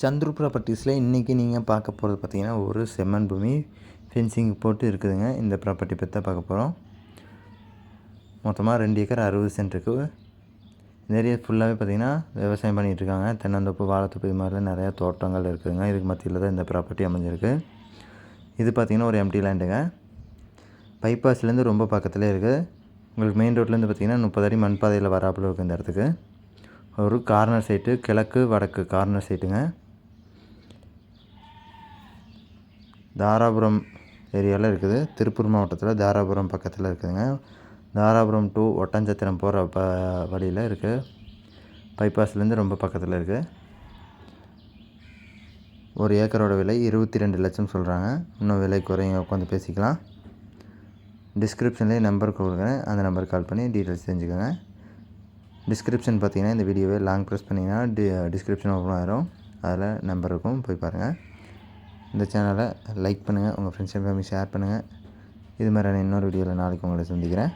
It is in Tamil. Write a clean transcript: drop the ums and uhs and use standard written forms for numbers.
சந்துரு ப்ராப்பர்ட்டிஸில் இன்றைக்கி நீங்கள் பார்க்க போகிறது பார்த்திங்கன்னா ஒரு செம்மண் பூமி ஃபென்சிங் போட்டு இருக்குதுங்க. இந்த ப்ராப்பர்ட்டி பற்றி தான் பார்க்க போகிறோம். மொத்தமாக 2 ஏக்கர் 60 சென்ட் இருக்குது. இந்த ஏரியா ஃபுல்லாகவே பார்த்திங்கன்னா விவசாயம் பண்ணிகிட்ருக்காங்க. தென்னந்தோப்பு, வாழைத்தோப்பு, இது மாதிரிலாம் நிறையா தோட்டங்கள் இருக்குதுங்க. இதுக்கு மத்தியில் தான் இந்த ப்ராப்பர்ட்டி அமைஞ்சிருக்கு. இது பார்த்திங்கன்னா ஒரு எம்டி லேண்டுங்க. பைபாஸ்லேருந்து ரொம்ப பக்கத்துலேயே இருக்குது. உங்களுக்கு மெயின் ரோட்லேருந்து பார்த்திங்கன்னா 30 அடி மண் பாதையில் வராப்பில் இருக்குது. இந்த இடத்துக்கு ஒரு கார்னர் சைட்டு, கிழக்கு வடக்கு கார்னர் சைட்டுங்க. தாராபுரம் ஏரியாவில் இருக்குது. திருப்பூர் மாவட்டத்தில் தாராபுரம் பக்கத்தில் இருக்குதுங்க. தாராபுரம் டு ஒட்டஞ்சத்திரம் போகிற வழியில் இருக்குது. பைபாஸ்லேருந்து ரொம்ப பக்கத்தில் இருக்குது. ஒரு ஏக்கரோட விலை 22 லட்சம் சொல்கிறாங்க. இன்னும் விலை குறைங்க, உட்காந்து பேசிக்கலாம். டிஸ்கிரிப்ஷன்லேயே நம்பர் கொடுக்குறேன், அந்த நம்பருக்கு கால் பண்ணி டீட்டெயில்ஸ் தெரிஞ்சுக்கோங்க. டிஸ்கிரிப்ஷன் பார்த்திங்கன்னா இந்த வீடியோவை லாங் ப்ரெஸ் பண்ணிங்கன்னா டிஸ்கிரிப்ஷன் ஓப்பன் ஆகிரும். அதில் நம்பர் இருக்கும், போய் பாருங்கள். இந்த சேனலை லைக் பண்ணுங்கள், உங்கள் ஃப்ரெண்ட்ஸ் அண்ட் ஃபேமிலி ஷேர் பண்ணுங்கள். இது மாதிரியான இன்னொரு வீடியோவில் நாளைக்கு உங்களை சந்திக்கிறேன்.